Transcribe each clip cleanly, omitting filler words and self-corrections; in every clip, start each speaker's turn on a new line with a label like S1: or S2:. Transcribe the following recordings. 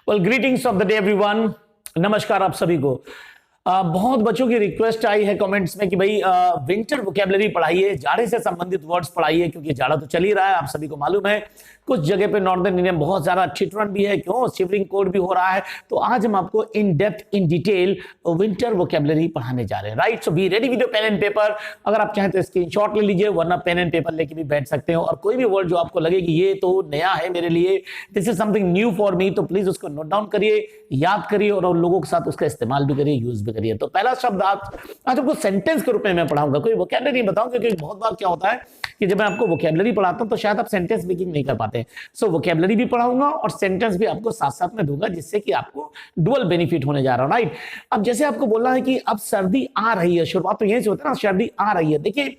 S1: Well greetings of the day everyone. नमस्कार आप सभी को। बहुत बच्चों की रिक्वेस्ट आई है कमेंट्स में कि भाई विंटर वोकैबुलरी पढ़ाइए, जाड़े से संबंधित वर्ड्स पढ़ाइए, क्योंकि जाड़ा तो चल ही रहा है, आप सभी को मालूम है। कुछ जगह पे नॉर्दर्न इंडिया में बहुत ज्यादा ठिठुरन भी है, क्यों शिवरिंग कोल्ड भी हो रहा है। तो आज हम आपको in depth in detail winter vocabulary पढ़ाने जा रहे हैं, right. So be ready with your pen and paper. अगर आप चाहें तो स्क्रीनशॉट ले लीजिए, वरना पेन एंड पेपर लेके भी बैठ सकते हो। और कोई भी वर्ड जो आपको लगे कि ये तो नया है मेरे लिए, this is something new for me, तो प्लीज उसको नोट डाउन करिए, याद करिए और उन लोगों के साथ उसका इस्तेमाल भी करिए, यूज भी करिए। तो पहला शब्द आज आपको सेंटेंस के रूप में मैं पढ़ाऊंगा, कोई वोकैबुलरी नहीं बताऊंगा, क्योंकि बहुत बार क्या होता है कि जब मैं आपको वोकैबुलरी पढ़ाता हूं तो शायद आप सेंटेंस मेकिंग नहीं कर पाते। सो वोकैबुलरी भी पढ़ाऊंगा और सेंटेंस भी आपको साथ साथ में दूंगा, जिससे कि आपको डुअल बेनिफिट होने जा रहा है, राइट। अब जैसे आपको बोलना है कि अब सर्दी आ रही है, शुरुआत तो यहीं से होता है ना, सर्दी आ रही है। देखिए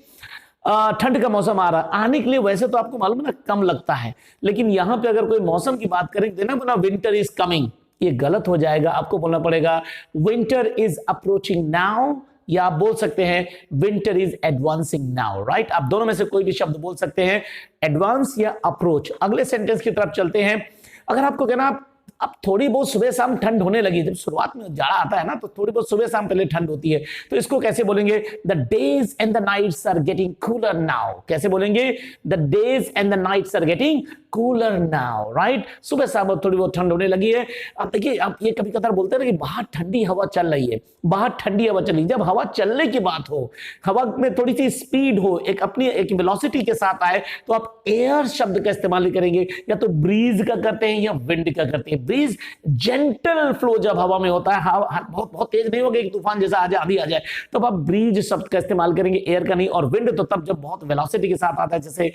S1: ठंड का मौसम आ रहा है, आने के लिए वैसे तो आपको मालूम है ना कम लगता है, लेकिन यहां पे अगर कोई मौसम की बात करें तो ना विंटर इज कमिंग, ये गलत हो जाएगा। आपको बोलना पड़ेगा विंटर इज अप्रोचिंग नाउ, या आप बोल सकते हैं winter is advancing now, right. आप दोनों में से कोई भी शब्द बोल सकते हैं, एडवांस या अप्रोच। अगले सेंटेंस की तरफ चलते हैं। अगर आपको कहना अब थोड़ी बहुत सुबह शाम ठंड होने लगी, जब शुरुआत में जाड़ा आता है ना तो थोड़ी बहुत सुबह शाम पहले ठंड होती है, तो इसको कैसे बोलेंगे? The days and the nights are getting cooler now. कैसे बोलेंगे? The days and the nights are getting cooler now, right. सुबह शाम थोड़ी बहुत ठंड होने लगी है। अब देखिए आप ये कभी कभार बोलते हैं ना कि बाहर ठंडी हवा चल रही है, बाहर ठंडी हवा चल रही है। जब हवा चलने की बात हो, हवा में थोड़ी सी स्पीड हो, एक अपनी एक वेलोसिटी के साथ आए, तो आप एयर शब्द का इस्तेमाल करेंगे, या तो ब्रीज का करते हैं या विंड का करते हैं। ब्रीज जेंटल फ्लो जब हवा में होता है, बहुत बहुत तेज नहीं होगा, एक तूफान जैसा आ जाए, आधी आ जाए, तब आप ब्रीज शब्द का इस्तेमाल करेंगे, एयर का नहीं। और विंड तो तब जब बहुत वेलोसिटी के साथ आता है, जैसे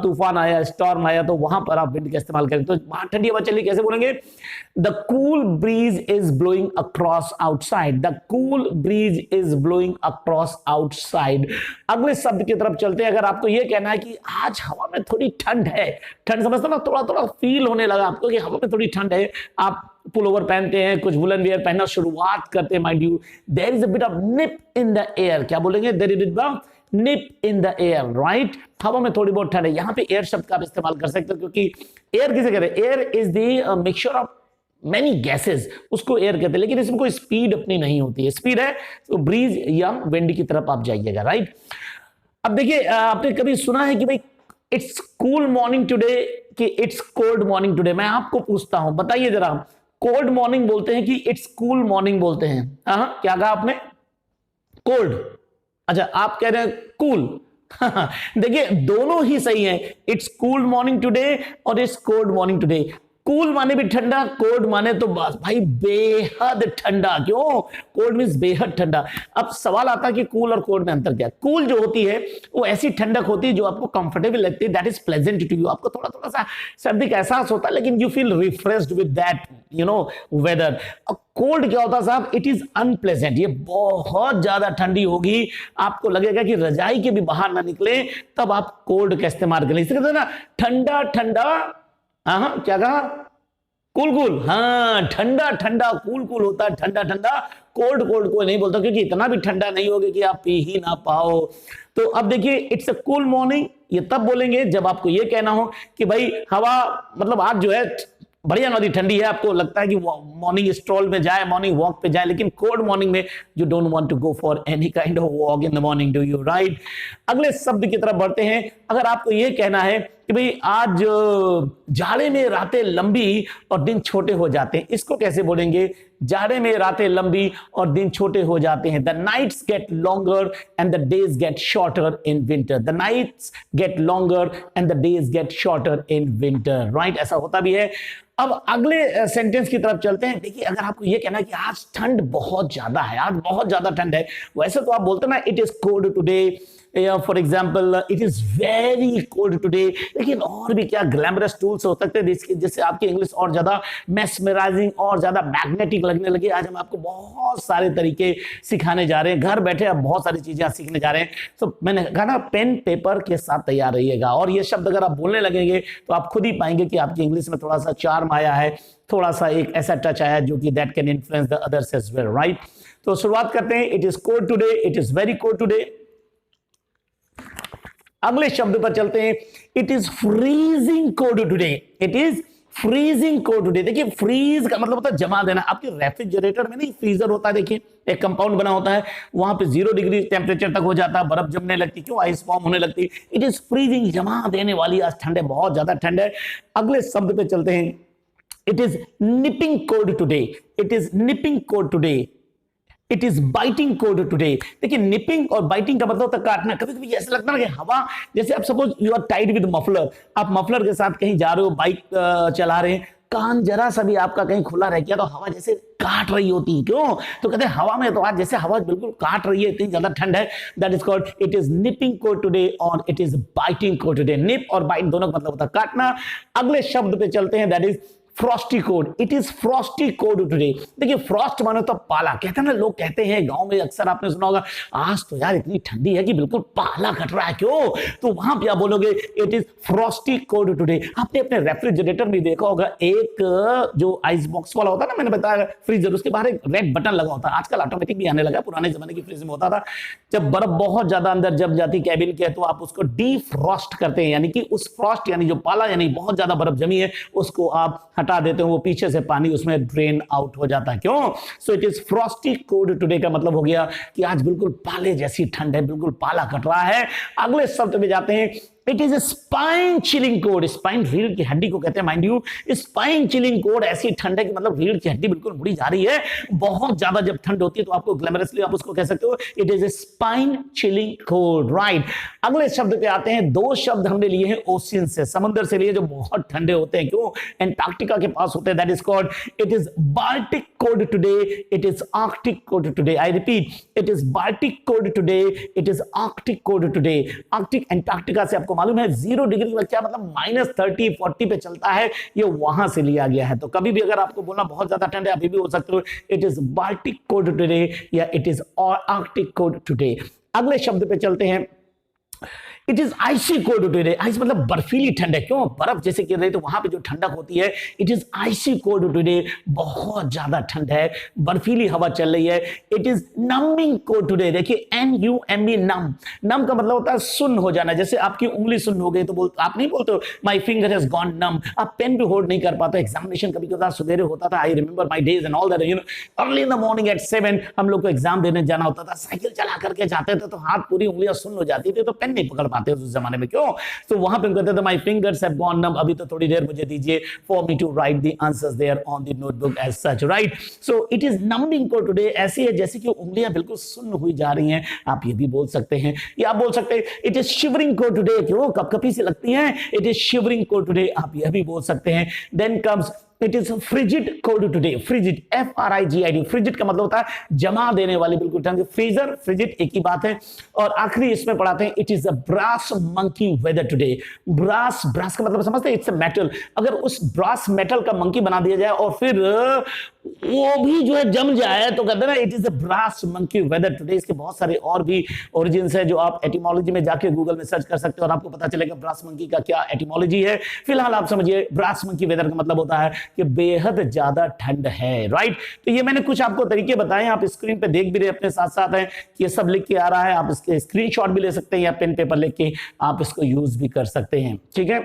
S1: तूफान आया, स्टॉर्म आया, तो वहां पर आप विंड का इस्तेमाल करेंगे। तो बाहर ठंडी हवा चली, कैसे बोलेंगे? The cool bridge is blowing across outside. The cool bridge is blowing across outside. अगले शब्द की तरफ चलते हैं। अगर आपको यह कहना है कि आज हवा में थोड़ी ठंड है, ठंड समझते ना, थोड़ा थोड़ा फील होने लगा आपको कि हवा में थोड़ी ठंड है, आप पुलोवर पहनते हैं, कुछ वुलन वियर पहनना शुरुआत करते हैं, mind you, there is a bit of nip in the air. क्या बोलेंगे? There is a bit of nip in the air, right. हवा में थोड़ी बहुत ठंड है, यहां पे एयर शब्द का आप इस्तेमाल कर सकते हो, क्योंकि एयर किसे कहते हैं? Air is the mixture of many gases, उसको एयर कहते हैं, लेकिन इसमें कोई स्पीड अपनी नहीं होती है। स्पीड है तो ब्रीज या विंड की तरफ आप जाइएगा, राइट। अब देखिए आपने कभी सुना है कि भाई इट्स कूल मॉर्निंग टुडे कि इट्स कोल्ड मॉर्निंग टुडे? मैं आपको पूछता हूं, बताइए जरा, कोल्ड मॉर्निंग बोलते हैं कि इट्स कूल मॉर्निंग बोलते हैं? क्या कहा आपने? कोल्ड। अच्छा, आप कह रहे हैं कूल। देखिए दोनों ही सही है, इट्स कूल मॉर्निंग टुडे और it's cold morning today. Cool माने भी ठंडा, कोल्ड माने तो बस भाई बेहद ठंडा। क्यों? कोल्ड मींस बेहद ठंडा। अब सवाल आता है कि कूल और कोल्ड में अंतर क्या है? कूल जो होती है वो ऐसी ठंडक होती है जो आपको कंफर्टेबल लगती है, that is pleasant to you. आपको थोड़ा थोड़ा सा सर्दी का एहसास होता है, लेकिन you feel refreshed with that whether. Cold क्या होता है साहब? इट इज अनप्लेजेंट, ये बहुत ज्यादा ठंडी होगी, आपको लगेगा कि रजाई के भी बाहर ना निकले, तब आप कोल्ड का इस्तेमाल करें। इसे कहते हैं ना ठंडा ठंडा, क्या कहा? Cool cool. हाँ, ठंडा ठंडा कूल कूल होता है, ठंडा ठंडा। कोल्ड कोल्ड कोई नहीं बोलता, क्योंकि इतना भी ठंडा नहीं होगा कि आप पी ही ना पाओ। तो अब देखिए इट्स अ कूल मॉर्निंग, ये तब बोलेंगे जब आपको ये कहना हो कि भाई हवा, मतलब आज जो है बढ़िया नदी ठंडी है, आपको लगता है कि मॉर्निंग स्ट्रोल में जाए, मॉर्निंग वॉक पे जाए, लेकिन कोल्ड मॉर्निंग में you don't want to go for any kind of walk in the morning, do you, right. अगले शब्द की तरफ बढ़ते हैं। अगर आपको यह कहना है कि भाई आज जाड़े में रातें लंबी और दिन छोटे हो जाते हैं, इसको कैसे बोलेंगे? जाड़े में रातें लंबी और दिन छोटे हो जाते हैं। The nights get longer and the days get shorter in winter. The nights get longer and the days get shorter in winter, right. ऐसा होता भी है। अब अगले सेंटेंस की तरफ चलते हैं। देखिए अगर आपको यह कहना है कि आज ठंड बहुत ज्यादा है, आज बहुत ज्यादा ठंड है, वैसे तो आप बोलते ना it is cold today, for example it is very cold today, लेकिन और भी क्या ग्लैमरस टूल्स हो सकते हैं जिससे आपकी इंग्लिश और ज्यादा मेस्मराइजिंग और ज्यादा मैग्नेटिक लगने लगे। आज हम आपको बहुत सारे तरीके सिखाने जा रहे हैं, घर बैठे आप बहुत सारी चीजें सीखने जा रहे हैं। तो मैंने कहा ना पेन पेपर के साथ तैयार रहिएगा, और ये शब्द अगर आप बोलने लगेंगे तो आप खुद ही पाएंगे कि आपकी इंग्लिश में थोड़ा सा चार्म आया है, थोड़ा सा एक ऐसा टच आया जो कि that can influence the others as well, right. तो शुरुआत करते हैं। It is cold today, it is very cold today. अगले शब्द पर चलते हैं। It is freezing cold today, it is freezing cold today. देखिए फ्रीज का मतलब होता है जमा देना। आपके रेफ्रिजरेटर में नहीं फ्रीजर होता है, देखिए एक कंपाउंड बना होता है, वहां पे 0 डिग्री टेम्परेचर तक हो जाता है, बर्फ जमने लगती, क्यों, आइस फॉर्म होने लगती। इट इज फ्रीजिंग, जमा देने वाली। आज ठंड है, बहुत ज्यादा ठंड है। अगले शब्द पे चलते हैं। It is nipping cold today. It is nipping cold today. It is biting cold today. देखिए निपिंग और बाइटिंग का मतलब होता है काटना। कभी कभी ऐसा लगता है कि हवा, जैसे आप suppose you are tied with muffler, आप मफलर के साथ कहीं जा रहे हो, बाइक चला रहे हैं, कान जरा सा भी आपका कहीं खुला रह गया तो हवा जैसे काट रही होती है, क्यों, तो कहते हैं हवा में तो आज जैसे हवा बिल्कुल काट रही है, इतनी ज्यादा ठंड है। That is called it is nipping cold today और it is biting cold today. Nip और बाइट दोनों का मतलब होता है काटना। अगले शब्द पे चलते हैं, that is Frosty cold. It is Frosty cold today. देखिए फ्रॉस्ट मानो तो पाला, कहते हैं ना, लोग कहते हैं गांव में, अक्सर आपने सुना होगा, आज तो यार इतनी ठंडी है कि बिल्कुल पाला कट रहा है, क्यों, तो वहां पे आप बोलोगे it is Frosty cold today. आपने अपने रेफ्रिजरेटर में देखा होगा, एक जो आइस बॉक्स वाला होता है ना, मैंने बताया फ्रीजर, उसके बाहर एक रेड बटन लगा होता है। आजकल ऑटोमेटिक भी आने लगा, पुराने जमाने की फ्रिज में होता था, जब बर्फ बहुत ज्यादा अंदर जम जाती कैबिन के, तो आप उसको डीफ्रॉस्ट करते हैं, यानी कि उस फ्रॉस्ट यानी जो पाला यानी बहुत ज्यादा बर्फ जमी है उसको आप हटा देते हो, वो पीछे से पानी उसमें ड्रेन आउट हो जाता है, क्यों। सो it is Frosty cold today का मतलब हो गया कि आज बिल्कुल पाले जैसी ठंड है, बिल्कुल पाला कट रहा है। अगले शब्द में जाते हैं। It is spine chilling code. Spine रीढ़ की हड्डी को कहते हैं, mind you. Spine chilling code ऐसी ठंड है कि मतलब रीढ़ की हड्डी बिल्कुल मुड़ी जा रही है, बहुत ज्यादा जब ठंड होती है तो आपको ग्लैमरसली आप उसको कह सकते हो, it is spine chilling code, right. अगले शब्द पे आते हैं। दो शब्द हमने लिए हैं ओशियन से, समुद्र से लिए, जो बहुत ठंडे होते हैं, क्यों, एंटार्क्टिका के पास होते हैं। That is called it is Baltic cold today, it is Arctic cold today. I repeat, it is Baltic cold today, it is Arctic cold today. Arctic Antarctica से आपको मालूम है 0 डिग्री का क्या मतलब, -30-40 पे चलता है, ये वहां से लिया गया है। तो कभी भी अगर आपको बोलना बहुत ज्यादा ठंड है, अभी भी हो सकते हो it is Baltic cold today या it is Arctic cold today. अगले शब्द पे चलते हैं। It is icy cold today. Ice मतलब बर्फीली ठंड है, क्यों, बर्फ जैसे गिर रही तो वहां पे जो ठंडक होती है, it is icy cold today, बहुत ज्यादा ठंड है, बर्फीली हवा चल रही है। It is numbing cold today. देखिए NUME, नम, नम का मतलब होता है सुन्न हो जाना। जैसे आपकी उंगली सुन्न हो गई तो आप नहीं बोलते हो माई फिंगर हैज गॉन नम। आप पेन भी होल्ड नहीं कर पाते। एग्जामिनेशन कभी कभार सवेरे होता था, I remember my days and all that, you know, early in the morning at 7 हम लोग को एग्जाम देने जाना होता था, साइकिल चला करके जाते थे तो हाथ पूरी उंगलियां सुन्न हो जाती थी, तो पेन नहीं पकड़ पाते उस जमाने में, क्यों, तो वहां पे कहते थे my fingers have gone numb. अभी तो थोड़ी देर मुझे दीजिए for me to write the answers there on the notebook as such, right. So it is numbing cold today. ऐसी है जैसे कि उंगलियां बिल्कुल सुन्न हुई जा रही हैं, आप ये भी बोल सकते हैं, या आप बोल सकते हैं it is shivering cold today, क्यों, कपकपी सी लगती है, it is shivering cold today, आप यह भी बोल सकते हैं। Then comes it is frigid cold today. Frigid, FRIGID, frigid का मतलब होता है जमा देने वाली, बिल्कुल ठंड। फ्रीजर फ्रिजिड एक ही बात है। और आखिरी इसमें पढ़ाते हैं it is a brass monkey weather today. Brass, brass का मतलब समझते हैं, इट्स अ मेटल। अगर उस ब्रास मेटल का मंकी बना दिया जाए और फिर वो भी जो है जम जाए तो कहते हैं ना it is a brass monkey weather today. इसके बहुत सारे और भी ओरिजिन्स है जो आप एटिमोलॉजी में जाके गूगल में सर्च कर सकते हो और आपको पता चलेगा ब्रास मंकी का क्या एटिमोलॉजी है। फिलहाल आप समझिए ब्रास मंकी वेदर का मतलब होता है कि बेहद ज्यादा ठंड है, राइट। तो ये मैंने कुछ आपको तरीके बताए, आप स्क्रीन पे देख भी रहे अपने साथ साथ है, ये सब लिख के आ रहा है, आप इसके स्क्रीनशॉट भी ले सकते हैं या पेन पेपर लिख के आप इसको यूज भी कर सकते हैं, ठीक है।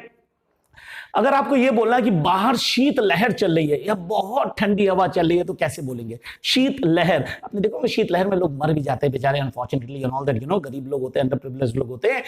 S1: अगर आपको यह बोलना है कि बाहर शीत लहर चल रही है या बहुत ठंडी हवा चल रही है तो कैसे बोलेंगे, शीत लहर। आपने देखो शीत लहर में लोग मर भी जाते हैं बेचारे, unfortunately and all that, you no, गरीब लोग होते हैं, अंडर प्रिविलेज्ड लोग होते हैं,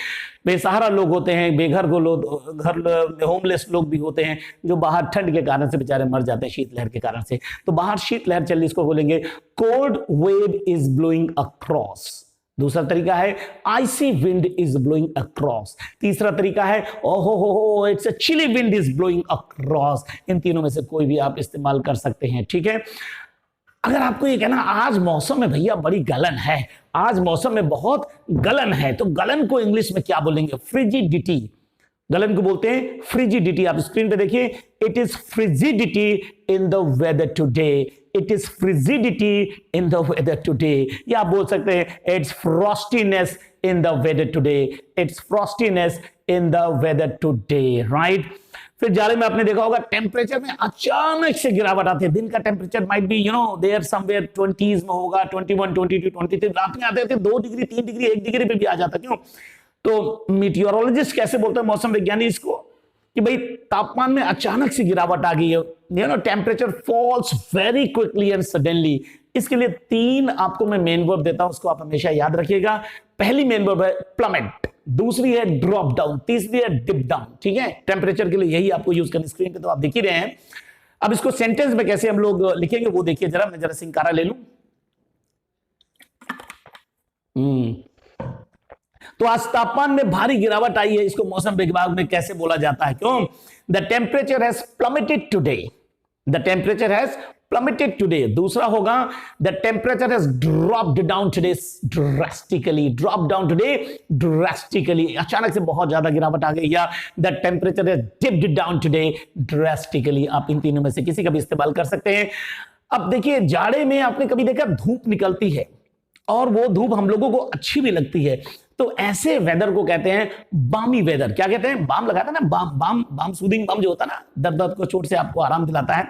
S1: बेसहारा लोग होते हैं, बेघर को लोग, घर होमलेस लोग भी होते हैं जो बाहर ठंड के कारण से बेचारे मर जाते हैं शीत लहर के कारण से। तो बाहर शीत लहर चल रही, इसको बोलेंगे cold wave is blowing across. दूसरा तरीका है icy wind is blowing across. तीसरा तरीका है ओहो हो it's a chilly wind is blowing across. इन तीनों में से कोई भी आप इस्तेमाल कर सकते हैं, ठीक है। अगर आपको ये कहना आज मौसम में भैया बड़ी गलन है, आज मौसम में बहुत गलन है, तो गलन को इंग्लिश में क्या बोलेंगे, फ्रिजिडिटी। गलन को बोलते हैं फ्रिजिडिटी। आप स्क्रीन पे देखिए, it is frigidity in the weather today, it is frigidity in the weather today. या आप बोल सकते हैं it's frostiness in the weather today, it's frostiness in the weather today, right. फिर जाड़े में आपने देखा होगा टेम्परेचर में अचानक से गिरावट आती है। दिन का temperature might be you know there somewhere 20s में होगा, 21, 22, 23। रात में आते थे 2 डिग्री 3 डिग्री 1 डिग्री पे भी आ जाता, क्यों। तो मीटियोरोलॉजिस्ट कैसे बोलते हैं, मौसम विज्ञानी इसको कि भाई तापमान में अचानक से गिरावट आ गई है, you know temperature falls very quickly and suddenly. इसके लिए 3 आपको मैं मेन वर्ब देता हूं, उसको आप हमेशा याद रखिएगा। पहली मेन वर्ब है प्लमेट, दूसरी है ड्रॉप डाउन, तीसरी है डिप डाउन। ठीक है, टेम्परेचर के लिए यही आपको यूज करनी। स्क्रीन पे तो आप देख ही रहे हैं। अब इसको सेंटेंस में कैसे हम लोग लिखेंगे वो देखिए जरा। मैं जरा सिंकारा ले लूं। तो आज तापमान में भारी गिरावट आई है, इसको मौसम विभाग में कैसे बोला जाता है? क्यों? The temperature has plummeted today, the temperature has plummeted today. दूसरा होगा the temperature has dropped down today drastically, drop down today drastically, अचानक से बहुत ज्यादा गिरावट आ गई। या the temperature has dipped down today drastically. आप इन तीनों में से किसी का भी इस्तेमाल कर सकते हैं। अब देखिए, जाड़े में आपने कभी देखा धूप निकलती है और वो धूप हम लोगों को अच्छी भी लगती है, तो ऐसे वेदर को कहते हैं बामी वेदर। क्या कहते हैं? बाम लगाता है ना, balm balm balm, soothing balm जो होता है ना, दर्द को चोट से आपको आराम दिलाता है,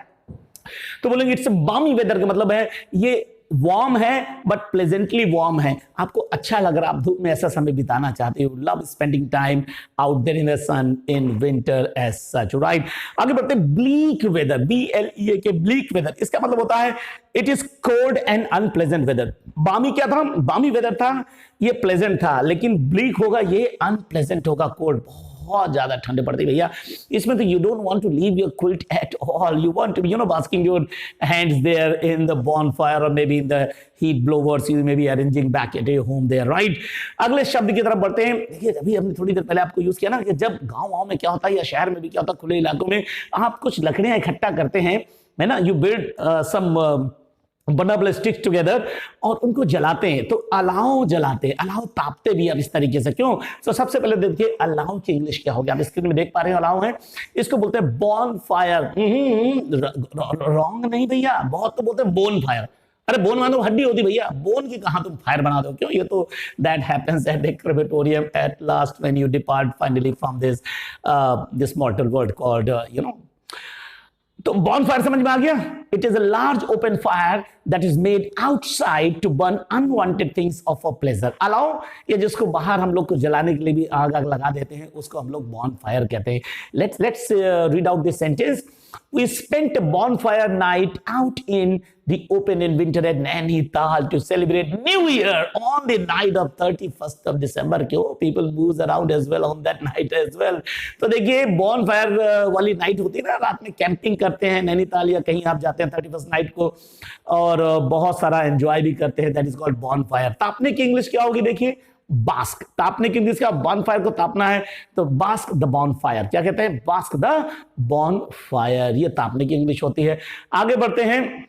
S1: तो बोलेंगे इट्स बामी वेदर का मतलब है ये वार्म है बट प्लेजेंटली वार्म है, आपको अच्छा लग रहा, आप धूप में ऐसा समय बिताना चाहते हो, love spending time out there in the sun in winter as such, right. आगे बढ़ते हैं, bleak weather, BLEAK, bleak weather, इसका मतलब होता है it is cold and unpleasant weather. Balmy क्या था? बामी वेदर था, ये प्लेजेंट था, लेकिन ब्लीक होगा, ये अनप्लेजेंट होगा, कोल्ड, बहुत ज्यादा ठंड पड़ती है भैया। इसमें तो you don't want to leave your quilt at all, you want to, you know, basking your hands there in the bonfire or maybe in the heat blowers, you may be arranging back at your home there, right। अगले शब्द की तरफ बढ़ते हैं। देखिए, अभी हमने थोड़ी देर पहले आपको यूज किया ना कि जब गांव में क्या होता है या शहर में भी क्या होता है, खुले इलाकों में आप कुछ लकड़ियां इकट्ठा करते हैं, है ना, you build some burnable sticks together और उनको जलाते हैं, तो अलाव जलाते हैं, अलाव तापते भी अब इस तरीके से। क्यों? तो सबसे पहले देखिए अलाव की इंग्लिश क्या होगी। आप स्क्रीन में देख पा रहे हैं, अलाव है, इसको बोलते हैं बॉन फायर। रॉन्ग नहीं भैया, बहुत तो बोलते हैं बोन फायर। अरे बोन मानो हड्डी होती भैया, बोन की कहां तुम फायर बना दो? क्यों? ये तो that happens at the crematorium at last when you depart finally from this mortal world called, you know. तो बॉनफायर समझ में आ गया? It is a large open fire that is made outside to burn unwanted things of a pleasure. अलाउ, ये जिसको बाहर हम लोग को जलाने के लिए भी आग लगा देते हैं, उसको हम लोग बॉनफायर कहते हैं। Let's read out this sentence. We spent a bonfire night out in the open in winter at Nainital to celebrate New Year on the night of 31st of December. क्यों? People moves around as well on that night as well. तो देखिए, bonfire वाली night होती है ना, रात में camping करते हैं नैनीताल या कहीं आप जाते हैं 31st नाइट को, और बहुत सारा एंजॉय भी करते हैं। That is called bonfire। तापने की इंग्लिश क्या होगी? देखिए, बास्क। तापने की इंग्लिश का, बॉनफायर को तापना है तो बास्क द बॉनफायर। क्या कहते हैं? बास्क द बॉनफायर, ये तापने की इंग्लिश होती है। आगे बढ़ते हैं,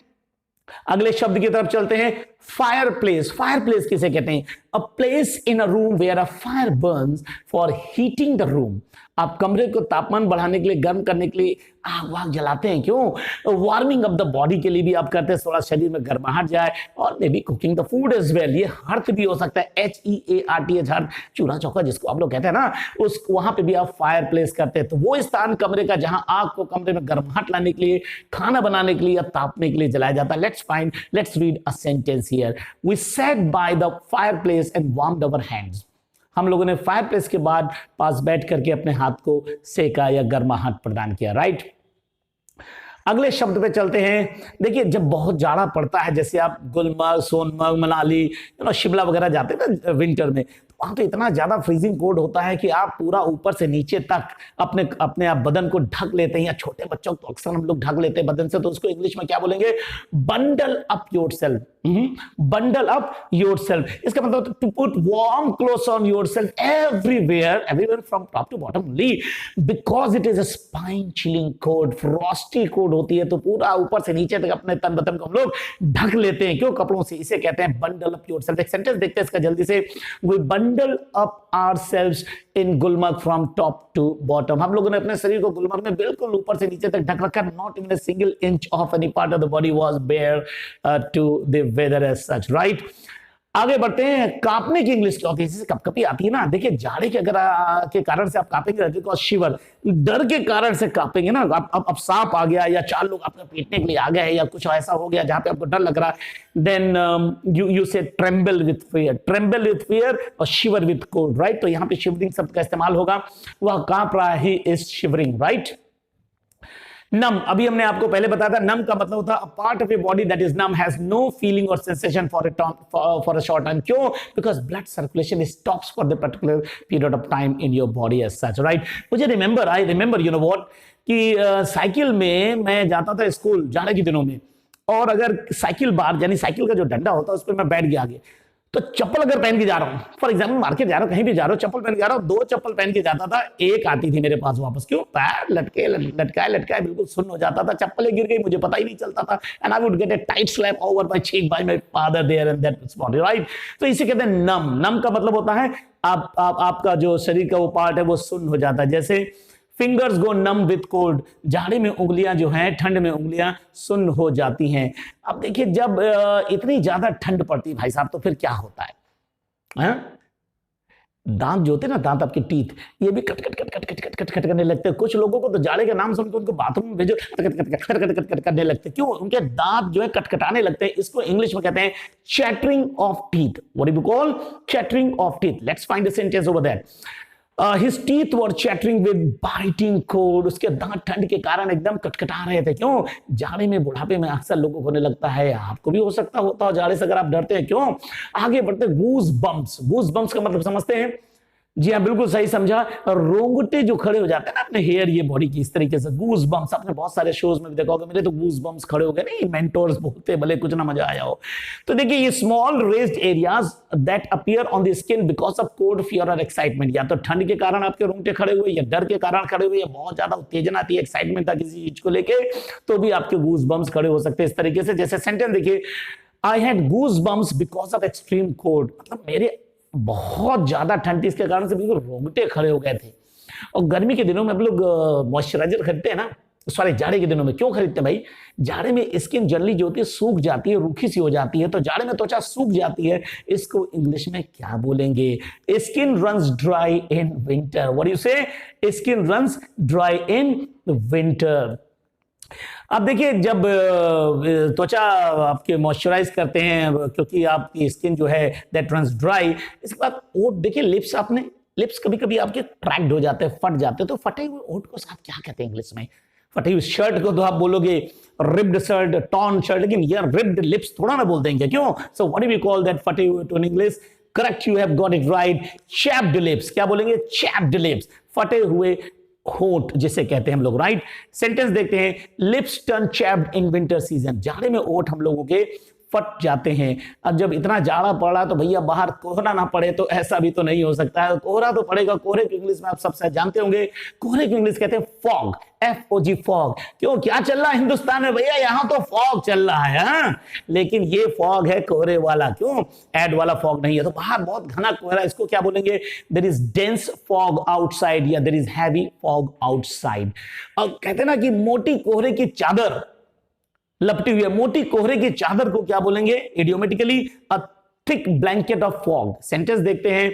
S1: अगले शब्द की तरफ चलते हैं। Fire place. फायर प्लेस किसे कहते हैं? A place in a room where a fire burns for heating the room. आप कमरे को तापमान बढ़ाने के लिए, गर्म करने के लिए आग वाग जलाते हैं। क्यों? वार्मिंग ऑफ द बॉडी के लिए भी आप करते हैं, थोड़ा शरीर में गर्माहट जाए, और मे be cooking the food as well. ये हर्थ भी हो सकता है, HEARTH, हर्थ, चूल्हा चौका जिसको आप लोग कहते हैं ना, उस वहां पे भी आप फायर प्लेस करते हैं। तो वो स्थान कमरे का जहां आग को कमरे में गर्माहट लाने के लिए, खाना बनाने के लिए या तापने के लिए जलाया जाता है। Let's read a sentence here. We sat by the fireplace and warmed our hands. हम लोगों ने फायर प्लेस के बाद पास बैठ करके अपने हाथ को सेका या गर्माहट प्रदान किया, राइट। अगले शब्द पे चलते हैं। देखिए, जब बहुत जाड़ा पड़ता है, जैसे आप गुलमर्ग, सोनमर्ग, मनाली, शिमला वगैरह जाते हैं ना विंटर में, वहां तो इतना ज्यादा फ्रीजिंग कोल्ड होता है कि आप पूरा ऊपर से नीचे तक अपने आप बदन को ढक लेते हैं, या छोटे बच्चों को अक्सर हम लोग ढक लेते हैं बदन से, तो उसको इंग्लिश में क्या बोलेंगे? Bundle up yourself. Bundle up yourself, इसका मतलब to put warm clothes on yourself everywhere from top to bottom only, because it is a spine chilling cold, frosty cold होती है, तो पूरा ऊपर से नीचे तक अपने तन बदन को हम लोग ढक लेते हैं। क्यों? कपड़ों से। इसे कहते हैं बंडल अप योरसेल्फ। एक सेंटेंस देखते हैं इसका जल्दी से। We bundle up ourselves in Gulmarg from top to bottom। हम लोगों ने अपने शरीर को गुलमर्ग में बिल्कुल ऊपर से नीचे तक ढक रखा। Not even a single inch of any part of the body was bare to the weather as such, right? आगे बढ़ते हैं, कांपने की इंग्लिश क्या होती है? जैसे कपकपी आती है ना, देखिए जाड़े के अगर के कारण से आप कांपेंगे, बिकॉज शिवर, डर के कारण से कांपेंगे ना। अब सांप आ गया या चार लोग आपको पीटने के लिए आ गए या कुछ ऐसा हो गया जहां पे आपको डर लग रहा है, देन यू से ट्रेम्बल विथ फियर और शिवर विथ कोल्ड, राइट। तो यहाँ पे शिवरिंग शब्द का इस्तेमाल होगा, वह कांप रहा है, इज शिवरिंग, राइट। नम, अभी हमने आपको पहले बताया था, नम का मतलब होता है part of a body that is numb has no feeling और sensation for a short time. क्यों? Because blood circulation stops for the particular period of time in your body as such, right. मुझे I remember you know what कि cycle में मैं जाता था school जाड़े के दिनों में, और अगर साइकिल बार यानी साइकिल का जो डंडा होता है उस पर मैं बैठ गया आगे, तो चप्पल अगर पहन के जा रहा हूं, फॉर एग्जाम्पल मार्केट जा रहा हूं, कहीं भी जा रहा हूं, चप्पल पहन के जा रहा हूं, दो चप्पल पहन के जाता था, एक आती थी मेरे पास वापस। क्यों? पैर लटकाए बिल्कुल सुन्न हो जाता था, चप्पल गिर गई मुझे पता ही नहीं चलता था, and I would get a tight slap over my cheek by my father there and that spot, right. तो इसे कहते हैं नम। नम का मतलब होता है आपका जो शरीर का वो पार्ट है वो सुन्न हो जाता है। जैसे fingers go numb with cold, जाड़े में उंगलियां जो हैं, ठंड में उंगलियां सुन्न हो जाती हैं। अब देखिए जब इतनी ज्यादा ठंड पड़ती है भाई साहब, तो फिर क्या होता है? दांत जो होते हैं ना, दांत आपके टीथ, ये भी cut cut cut cut cut cut cut cut करने लगते हैं। कुछ लोगों को तो जाड़े का नाम सुनकर उनको बाथरूम में भेजो, cut cut cut cut cut cut करने लगते हैं। क्यों? उनके दांत जो है कटकटाने लगते हैं। इसको इंग्लिश में कहते हैं chattering of teeth. What do you call? Chattering of teeth. Let's find the sentence over that. His teeth were chattering with biting cold. उसके दांत ठंड के कारण एकदम कटकटा रहे थे। क्यों? जाड़े में, बुढ़ापे में अक्सर लोगों को होने लगता है, आपको भी हो सकता होता हो जाड़े से अगर आप डरते हैं। क्यों? आगे बढ़ते, गूज बम्प्स। गूज बम्प्स का मतलब समझते हैं? जी हाँ, बिल्कुल सही समझा। रोंगटे जो खड़े हो जाते हैं ना अपने हेयर, ये बॉडी की इस तरीके से, गूज बम्प्स। आपने बहुत सारे शोज में भी देखा होगा, मेरे तो गूज बम्प्स खड़े हो गए, नहीं मेंटोर्स बोलते, भले कुछ ना मजा आया हो। तो देखिए ये small raised areas that appear on the skin because of cold, fear और एक्साइटमेंट। या तो ठंड के कारण आपके रोंगटे खड़े हुए, या डर के कारण खड़े हुए, या बहुत ज्यादा उत्तेजना आती है, एक्साइटमेंट था किसी चीज को लेके, तो भी आपके गूज बम्प्स खड़े हो सकते हैं इस तरीके से। जैसे सेंटेंस देखिए, I had goose bumps because of extreme cold, मतलब मेरे बहुत ज्यादा ठंड थी, इसके कारण से बिल्कुल रोंगटे खड़े हो गए थे। और गर्मी के दिनों में हम लोग मॉइस्चराइजर खरीदते हैं ना, सॉरी जाड़े के दिनों में क्यों खरीदते हैं भाई? जाड़े में स्किन जनरली जो होती है सूख जाती है, रूखी सी हो जाती है, तो जाड़े में त्वचा सूख जाती है। इसको इंग्लिश में क्या बोलेंगे? Skin runs dry in winter. What do you say? Skin runs dry in winter. अब देखिए जब त्वचा आपके मॉइस्चराइज करते हैं, क्योंकि आपकी स्किन जो है दैट रन्स ड्राई, इसके बाद ओठ देखिए, लिप्स, आपने लिप्स कभी कभी आपके क्रैक्ड हो जाते हैं, फट जाते हैं, तो फटे हुए ओठ को आप क्या कहते हैं इंग्लिश में? फटी हुई शर्ट को तो आप बोलोगे रिब्ड शर्ट, टॉर्न शर्ट, लेकिन यार रिब्ड लिप्स थोड़ा ना बोलते हैं क्यों? So what do we call that फटे हुए टू in English? Correct, you have got it right, chapped lips. क्या बोलेंगे? चैप्ड लिप्स, फटे हुए होठ जिसे कहते हैं हम लोग, राइट। सेंटेंस देखते हैं, lips turn chapped in winter season. जाड़े में ओठ हम लोगों के फट जाते हैं। अब जब इतना जाड़ा पड़ा तो भैया बाहर कोहरा ना पड़े तो ऐसा भी तो नहीं हो सकता है, कोहरा तो पड़ेगा। कोहरे की इंग्लिश में आप सब शायद जानते होंगे, कोहरे की इंग्लिश कहते हैं फॉग, FOG, फॉग। क्यों? क्या चल रहा है हिंदुस्तान में भैया? यहां तो फॉग चल रहा है, हाँ? लेकिन ये फॉग है कोहरे वाला। क्यों? एड वाला फॉग नहीं है। तो बाहर बहुत घना कोहरा, इसको क्या बोलेंगे? There is dense fog outside, या there is heavy fog outside. और कहते हैं ना कि मोटी कोहरे की चादर लपटी हुई है, मोटी कोहरे की चादर को क्या बोलेंगे idiomatically? A thick blanket of fog. Sentence देखते हैं,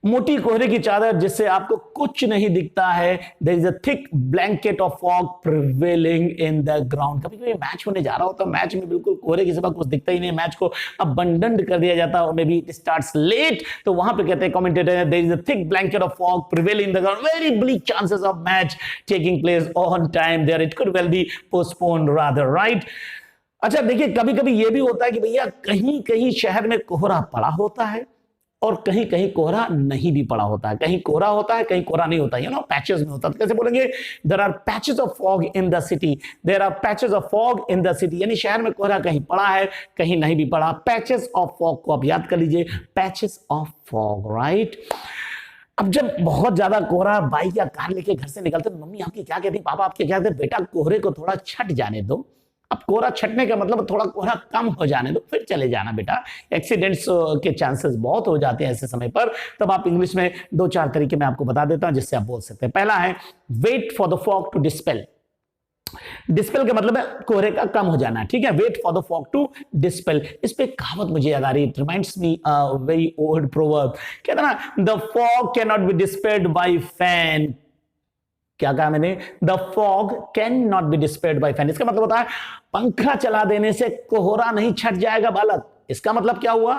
S1: मोटी कोहरे की चादर जिससे आपको कुछ नहीं दिखता है, there is a thick blanket of fog prevailing in the ground. कभी कभी मैच होने जा रहा होता है, मैच में बिल्कुल कोहरे के सिवा कुछ दिखता ही नहीं, मैच को अबंडन कर दिया जाता है, और may be it starts late, तो वहां पे कहते हैं commentator, there is a thick blanket of fog prevailing in the ground, very bleak chances of match taking place on time there, it could well be postponed rather, right. अच्छा देखिए, कभी कभी यह भी होता है कि भैया कहीं कहीं शहर में कोहरा पड़ा होता है और कहीं कहीं कोहरा नहीं भी पड़ा होता है। कहीं कोहरा होता है, कहीं कोहरा नहीं होता है, यू नो, पैचेस में होता है। तो कैसे बोलेंगे? There are patches of fog in the city, there are patches of fog in the city, यानी शहर में कोहरा कहीं पड़ा है, कहीं नहीं भी पड़ा। पैचेस ऑफ फॉग को आप याद कर लीजिए, पैचेस ऑफ फॉग, राइट। अब जब बहुत ज्यादा कोहरा बाइक या कार लेके घर से निकलते, मम्मी आपकी क्या कहती, पापा आपके क्या कहते? बेटा कोहरे को थोड़ा छट जाने दो। अब कोहरा छटने का मतलब थोड़ा कोहरा कम हो जाने दो, फिर चले जाना बेटा, एक्सीडेंट्स के चांसेस बहुत हो जाते हैं ऐसे समय पर। तब आप इंग्लिश में 2-4 तरीके मैं आपको बता देता हूं जिससे आप बोल सकते हैं। पहला है wait for the fog to dispel. Dispel का मतलब है कोहरे का कम हो जाना, ठीक है। Wait for the fog to dispel, इस पे कहावत मुझे याद आ रही है, it reminds me very old proverb, कहता ना the fog can not be dispelled by fan. क्या कहा मैंने? The fog can not be dispelled by fan, इसका मतलब होता है पंखा चला देने से कोहरा नहीं छट जाएगा बालक। इसका मतलब क्या हुआ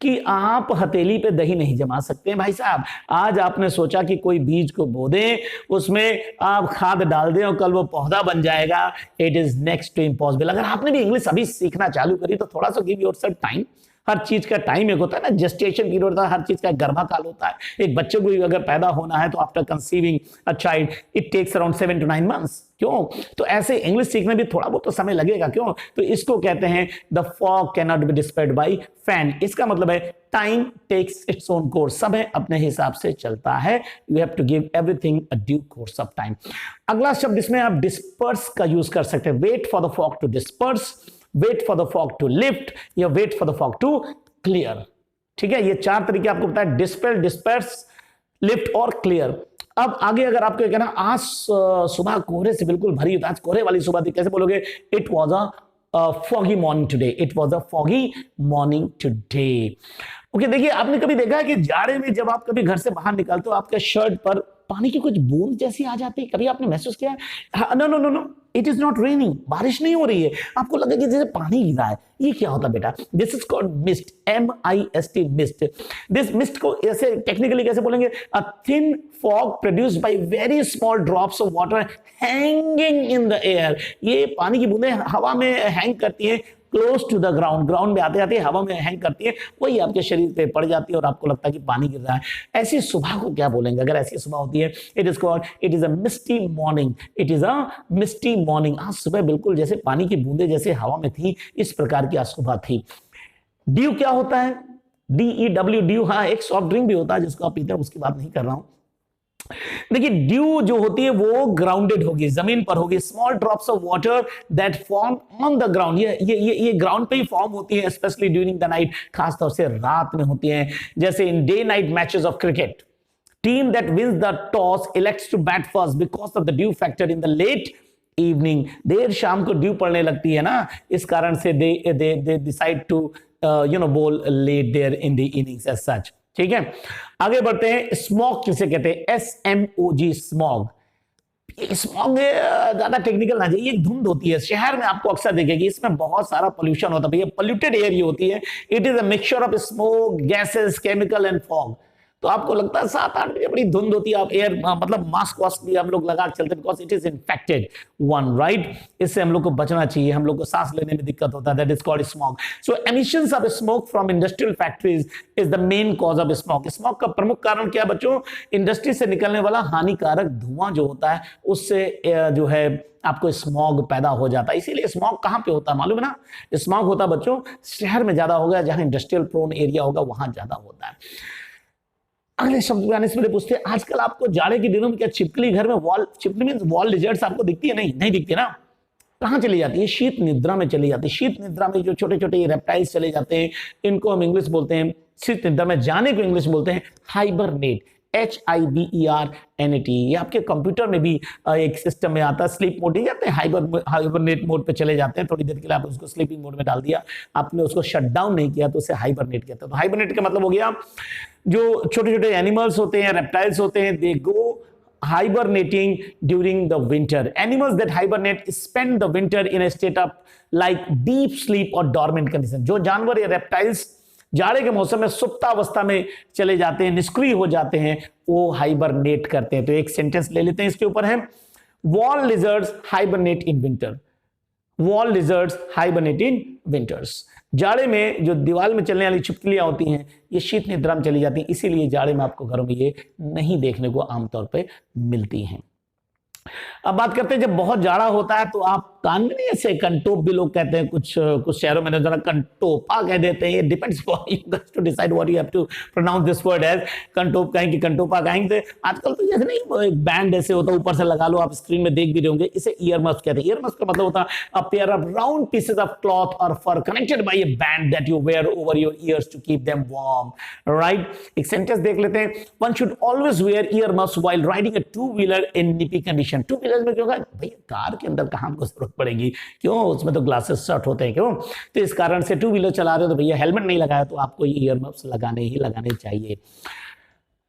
S1: कि आप हथेली पे दही नहीं जमा सकते हैं भाई साहब। आज आपने सोचा कि कोई बीज को बो दें, उसमें आप खाद डाल दें और कल वो पौधा बन जाएगा, it is next to impossible. अगर आपने भी इंग्लिश अभी सीखना चालू करी तो थोड़ा सा गिव योरसेल्फ टाइम। हर चीज का टाइम एक होता है ना, जेस्टेशन पीरियड होता है, हर चीज का गर्भाकाल होता है। एक बच्चे को अगर पैदा होना है तो after conceiving a child it takes around 7 to 9 months। क्यों? तो ऐसे इंग्लिश सीखने में थोड़ा बहुत तो समय लगेगा। क्यों? तो इसको कहते हैं the fog can not be dispelled by fan. इसका मतलब है time takes its own course, समय अपने हिसाब से चलता है। You have to give everything a due course of time. अगला शब्द इसमें आप डिस्पर्स का यूज कर सकते हैं। Wait for the fog to disperse, wait for the fog to lift, या wait for the fog to clear. ठीक है, ये 4 तरीके आपको बताया, डिस्पेल, डिस्पर्स, लिफ्ट और क्लियर। अब आगे अगर आपको कहना आज सुबह कोहरे से बिल्कुल भरी हुई, आज कोहरे वाली सुबह थी, कैसे बोलोगे? It was a foggy morning today, it was a foggy morning today. Okay, देखिए आपने कभी देखा है कि जाड़े में जब आप कभी घर से बाहर निकलते हो आपके शर्ट पर पानी की कुछ बूंद जैसी आ जाती है? कभी आपने महसूस किया? No no no no, it is not raining, बारिश नहीं हो रही है, आपको लगे कि जैसे पानी गिरा है। ये क्या होता बेटा? This is called mist, MIST, mist. This mist को ऐसे टेक्निकली कैसे बोलेंगे? A thin fog produced by very small drops of water hanging in the air. ये पानी की बूंदें हवा में हैंग करती हैं close to the ground, ground में आते आते हवा में हैंग करती है, वही आपके शरीर पे पड़ जाती है और आपको लगता है कि पानी गिर रहा है। ऐसी सुबह को क्या बोलेंगे अगर ऐसी सुबह होती है? It is called, it is a misty morning, it is a misty morning. आज सुबह बिल्कुल जैसे पानी की बूंदें जैसे हवा में थी, इस प्रकार की आज सुबह थी। ड्यू क्या होता है? DEW, due. हाँ, एक सॉफ्ट ड्रिंक भी होता है जिसको आप पीते हैं, उसकी बात नहीं कर रहा हूं। देखिए ड्यू जो होती है वो ग्राउंडेड होगी, जमीन पर होगी। Small drops of water that form on the ground, ये ग्राउंड पे ही फॉर्म होती है, स्पेशली ड्यूरिंग द नाइट, खासतौर से रात में होती हैं। जैसे in day night matches of cricket, team that wins the toss elects to bat first because of the dew factor in the late evening. देर शाम को ड्यू पड़ने लगती है ना, इस कारण से they decide to bowl late there in the innings as such. ठीक है, आगे बढ़ते हैं। स्मॉग किसे कहते हैं? SMOG, smog. स्मॉग ज्यादा टेक्निकल ना जाइए, एक धुंध होती है शहर में, आपको अक्सर देखेगी, इसमें बहुत सारा पोल्यूशन होता है भैया, पोल्यूटेड एयर ये होती है। It is a mixture of smoke, gases, chemical and fog. तो आपको लगता है 7-8 बजे बड़ी धुंध होती है, आप एयर मतलब मास्क वास्क भी हम लोग लगा के चलते, because it is infected one, right? इससे हम लोग को बचना चाहिए, हम लोग को सांस लेने में दिक्कत होता है, that is called smoke. So emissions of smoke from industrial factories is the main cause of smoke. Smoke का प्रमुख कारण क्या बच्चों? इंडस्ट्री से निकलने वाला हानिकारक धुआं जो होता है, उससे जो है आपको स्मॉग पैदा हो जाता है। इसीलिए स्मॉग कहां पे होता है मालूम है ना? स्मॉग होता है बच्चों शहर में ज्यादा होगा, जहां इंडस्ट्रियल प्रोन एरिया होगा वहां ज्यादा होता है। अगले शब्द आने से पहले पूछते हैं, आजकल आपको जाड़े के दिनों में क्या छिपकली घर में छिपकली मींस वॉल लिजर्ड्स आपको दिखती है? नहीं दिखती ना। कहां चली जाती है? शीत निद्रा में चली जाती है। शीत निद्रा में जो छोटे छोटे रेप्टाइल्स चले जाते हैं, इनको हम इंग्लिश बोलते हैं, शीत निद्रा में जाने को इंग्लिश बोलते हैं हाइबरनेट, HIBERNAT। ये आपके कंप्यूटर में भी एक सिस्टम में आता है, स्लीप मोड नहीं जाते हैं, हाइबरनेट मोड पे चले जाते हैं। थोड़ी देर के लिए आप उसको स्लीपिंग मोड में डाल दिया, आपने उसको शट डाउन नहीं किया तो उसे हाइबरनेट कहते हैं। तो हाइबरनेट का मतलब हो गया जो छोटे छोटे एनिमल्स होते हैं, रेप्टाइल्स होते हैं, दे गो hibernating during the winter. Animals that hibernate spend the winter in a state of like deep sleep or dormant condition. जो जानवर या रेप्टाइल्स जाड़े के मौसम में सुप्तावस्था में चले जाते हैं, निष्क्रिय हो जाते हैं, वो हाइबरनेट करते हैं। तो एक सेंटेंस ले लेते हैं इसके ऊपर है, wall lizards hibernate in winter. Wall lizards hibernate in winters. जाड़े में जो दीवार में चलने वाली छिपकलियां होती हैं, ये शीत निद्रा में चली जाती हैं, इसीलिए जाड़े में आपको घरों में ये नहीं देखने को आमतौर पे मिलती हैं। अब बात करते हैं जब बहुत जाड़ा होता है तो आप कान में नहीं ऐसे कंटोप भी लोग कहते हैं, कुछ शहरों में जरा कंटोपा कह देते हैं। ये depends you guys to decide what you have to pronounce this word as. कंटोप कहेंगे कंटोपा कहेंगे। आजकल तो जैसे नहीं एक बैंड ऐसे होता है ऊपर से लगा लो, आप स्क्रीन में देख भी रहे होंगे, इसे ईयर मफ्स कहते हैं। ईयर मफ्स का मतलब होता है a pair of round pieces of cloth और fur connected by a band that you wear over your ears to keep them warm, right. एक सेंटेंस देख लेते हैं। One should always wear ear muffs while riding a two wheeler in nippy condition. Two wheeler में क्यों होगा भैया, car के अंदर कहां हमको जरूरत पड़ेगी, क्यों, उसमें तो ग्लासेस शॉर्ट होते हैं, क्यों। तो इस कारण से टू व्हीलर चला रहे हो तो भैया हेलमेट नहीं लगाया तो आपको ईयर मफ्स लगाने ही लगाने चाहिए।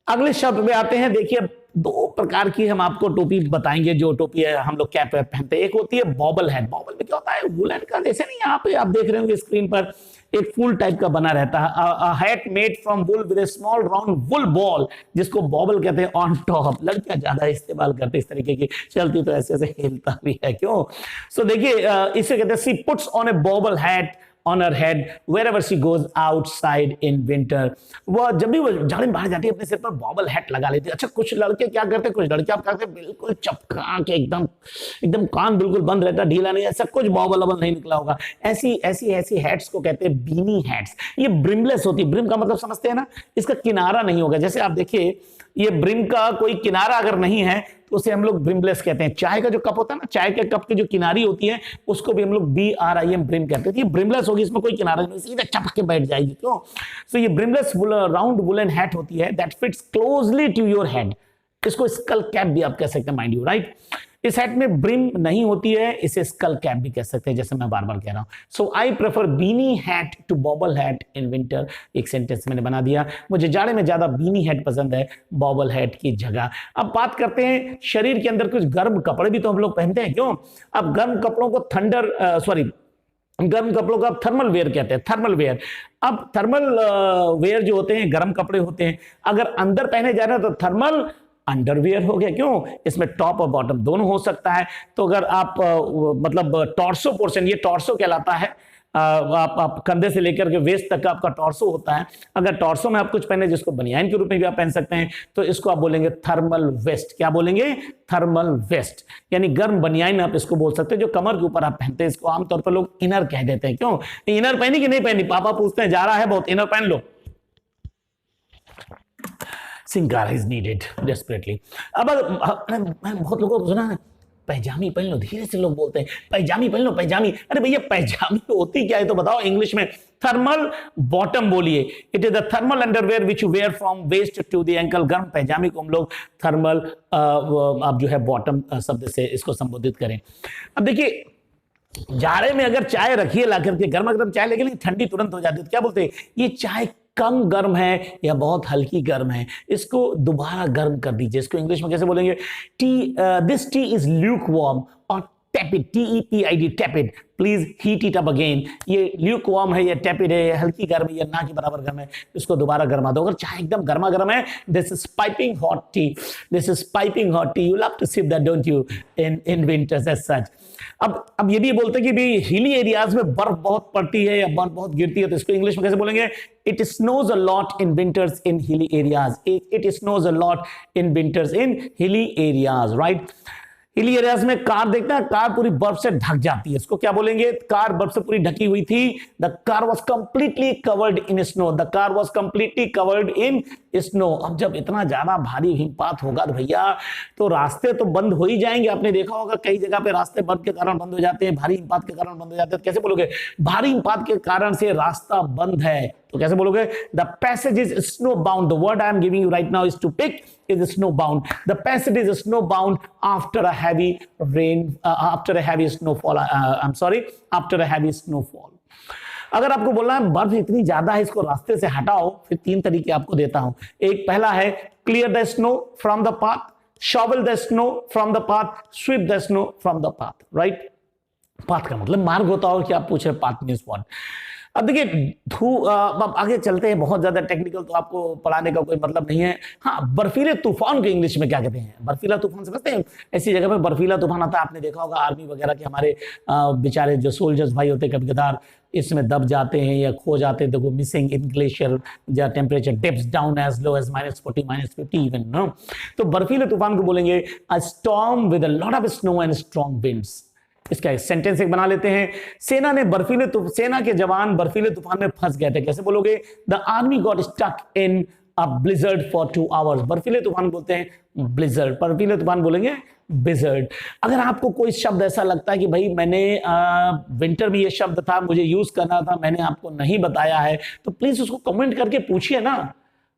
S1: अगले शब्द में आते हैं। देखिए दो प्रकार की हम आपको टोपी बताएंगे, जो टोपी है हम लोग कैप पहनते हैं। एक होती है बॉबल हेड। बॉबल में क्या होता है, वुलन का, जैसे नहीं यहाँ पे आप देख रहे होंगे स्क्रीन पर एक फूल टाइप का बना रहता है। Hat made from wool with a small round wool ball, जिसको बॉबल कहते हैं, ऑन टॉप। लड़कियां ज्यादा इस्तेमाल करते इस तरीके की, चलती तो ऐसे ऐसे हिलता भी है, क्यों। सो देखिए इसे कहते हैं she puts on a bobble hat on her head wherever she goes outside in winter। वो जब भी वो जाड़े में बाहर जाती है अपने सिर पर बॉबल हैट लगा लेती है। अच्छा कुछ लड़के क्या करते हैं, कुछ लड़के आप करते हैं बिल्कुल चपका के एकदम एकदम कान बिल्कुल बंद रहता, ढीला नहीं, ऐसा कुछ बॉबल वबल नहीं निकला होगा। ऐसी ऐसी ऐसी हैट्स को कहते हैं बीनी हैट्स। ये ब्रिमलेस होती है। ब्रिम का मतलब समझते हैं ना, इसका किनारा नहीं होगा। जैसे आप देखिए ये ब्रिम का कोई किनारा अगर नहीं है तो उसे हम लोग ब्रिमलेस कहते हैं। चाय का जो कप होता है ना, चाय के कप की जो किनारी होती है उसको भी हम लोग BRIM ब्रिम कहते हैं। ये ब्रिमलेस होगी, इसमें कोई किनारा नहीं, सीधा चपक के बैठ जाएगी, क्यों। सो ये ब्रिमलेस राउंड वुलन हैट होती है that fits closely to your head. इसको स्कल कैप भी आप कह सकते हैं, माइंड यू, राइट। इस हैट में ब्रिम नहीं होती है, इसे स्कल कैप भी कह सकते हैं, जैसे मैं बार बार कह रहा हूं। So I prefer beanie hat to bobble hat in winter. एक सेंटेंस मैंने बना दिया। मुझे जाड़े में ज्यादा बीनी हैट पसंद है बॉबल हैट की जगह। अब बात करते हैं शरीर के अंदर कुछ गर्म कपड़े भी तो हम लोग पहनते हैं, क्यों। अब गर्म कपड़ों को गर्म कपड़ों को आप थर्मल वेयर कहते हैं, थर्मल वेयर। अब थर्मल वेयर जो होते हैं, गर्म कपड़े होते हैं, अगर अंदर पहने जा रहे हैं तो थर्मल अंडरवियर हो गया, क्यों। इसमें टॉप और बॉटम दोनों हो सकता है। तो अगर आप मतलब टॉर्सो पोर्शन, ये टॉर्सो कहलाता है, आप कंधे से लेकर के वेस्ट तक का आपका टॉर्सो होता है। अगर टॉर्सो में आप कुछ पहने जिसको बनियान के रूप में भी आप पहन सकते हैं, तो इसको आप बोलेंगे थर्मल वेस्ट। क्या बोलेंगे, थर्मल वेस्ट, यानी गर्म बनियान आप इसको बोल सकते हैं। जो कमर के ऊपर आप पहनते हैं इसको आमतौर पर लोग इनर कह देते हैं, क्यों। इनर पहनी कि नहीं पहनी, पापा पूछते हैं जा रहा है बहुत, इनर पहन लो। सिंगारा इज नीडेड डेस्परेटली। अब मैंने बहुत लोगों को सुना है पैजामी पहन लो, धीरे से लोग बोलते हैं पैजामी पहन लो, पैजामी। अरे भैया पैजामी होती क्या है तो बताओ इंग्लिश में। थर्मल बॉटम बोलिए। It is the thermal underwear which you wear from waist to the ankle. गर्म पैजामी को हम लोग थर्मल आप जो है बॉटम शब्द से इसको संबोधित करें। अब देखिए जाड़े में अगर चाय रखिए ला करके, गर्मा गर्म चाय लेकिन ठंडी तुरंत हो जाती है, तो क्या बोलते हैं ये चाय कम गर्म है या बहुत हल्की गर्म है, इसको दोबारा गर्म कर दीजिए। इसको इंग्लिश में कैसे बोलेंगे, this tea is lukewarm और tepid, TEPID tepid, please heat it up again. ये ल्यूक वार्म है या टेपिड है, हल्की गर्म है या ना के बराबर गर्म है, इसको दोबारा गर्मा दो। अगर चाय एकदम गर्मा गर्म है, this is piping hot tea, this is piping hot tea, you love to sip that don't you in winters as such. अब ये भी बोलते हैं कि भी हिली एरियाज में बर्फ बहुत पड़ती है या बर्फ बहुत गिरती है, तो इसको इंग्लिश में कैसे बोलेंगे, it snows a lot in winters in hilly areas. It snows a lot in winters in hilly areas, right. Hilly areas में कार देखते हैं, कार पूरी बर्फ से ढक जाती है, इसको क्या बोलेंगे, कार बर्फ से पूरी ढकी हुई थी। The car was completely covered in snow, the car was completely covered in snow. अब जब इतना ज्यादा भारी हिमपात होगा तो भैया तो रास्ते तो बंद हो ही जाएंगे। आपने देखा होगा कई जगह पे रास्ते बर्फ के कारण बंद हो जाते हैं, भारी हिमपात के कारण बंद हो जाते हैं। कैसे बोलोगे, भारी हिमपात के कारण से रास्ता बंद है, तो कैसे बोलोगे, the passage is snowbound. The word I am giving you right now is to pick is snow bound. The passage is snow bound after a heavy rain, after a heavy snowfall. I'm sorry, after a heavy snowfall. अगर आपको बोलना है बर्फ इतनी ज्यादा है इसको रास्ते से हटाओ, फिर 3 तरीके आपको देता हूं। एक पहला है clear the snow from the path, shovel the snow from the path, sweep the snow from the path, right? Path का मतलब मार्ग होता हो कि आप पूछ रहे पाथ मीन्स व्हाट। अब देखिए अब आगे चलते हैं, बहुत ज्यादा टेक्निकल तो आपको पढ़ाने का कोई मतलब नहीं है। हाँ, बर्फीले तूफान को इंग्लिश में क्या कहते हैं, बर्फीला तूफान समझते हैं। ऐसी जगह पे बर्फीला तूफान आता है, आपने देखा होगा आर्मी वगैरह के हमारे बेचारे जो सोल्जर्स भाई होते हैं कभी कदार इसमें दब जाते हैं या खो जाते हैं, तो वो मिसिंग इन ग्लेशियर या temperature dips down as low as -40 -50 even no. तो बर्फीले तूफान को बोलेंगे a storm with a lot of snow and strong winds. इसका सेंटेंस एक बना लेते हैं। सेना के जवान बर्फीले तूफान में फंस गए थे। कैसे बोलोगे? The army got stuck in a blizzard for 2 hours. बर्फीले तूफान बोलते हैं ब्लिजर्ड, बर्फीले तूफान बोलेंगे ब्लिजर्ड। अगर आपको कोई शब्द ऐसा लगता है कि भाई मैंने विंटर में ये शब्द था, मुझे यूज करना था, मैंने आपको नहीं बताया है, तो प्लीज उसको कमेंट करके पूछिए ना।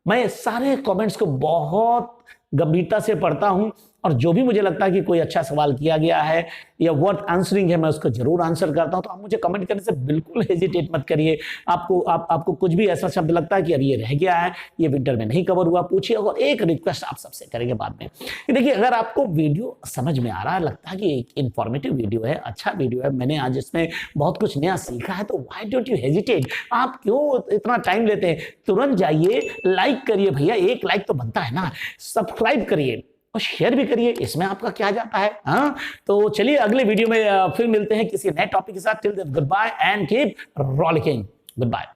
S1: मैं सारे कमेंट्स को बहुत गंभीरता से पढ़ता हूं और जो भी मुझे लगता है कि कोई अच्छा सवाल किया गया है या वर्थ आंसरिंग है, मैं उसको जरूर आंसर करता हूं। तो आप मुझे कमेंट करने से बिल्कुल हेजिटेट मत करिए। आपको कुछ भी ऐसा शब्द लगता है कि अभी ये रह गया है, ये विंटर में नहीं कवर हुआ, पूछिए। और एक रिक्वेस्ट आप सबसे करेंगे बाद में, देखिए अगर आपको वीडियो समझ में आ रहा है, लगता है कि एक इंफॉर्मेटिव वीडियो है, अच्छा वीडियो है, मैंने आज इसमें बहुत कुछ नया सीखा है, तो व्हाई डोंट यू हेजिटेट? आप क्यों इतना टाइम लेते हैं? तुरंत जाइए, लाइक करिए भैया, एक लाइक तो बनता है ना, सब्सक्राइब करिए और शेयर भी करिए, इसमें आपका क्या जाता है। हाँ, तो चलिए अगले वीडियो में फिर मिलते हैं किसी नए टॉपिक के साथ। Till then goodbye and keep rollicking. Good bye.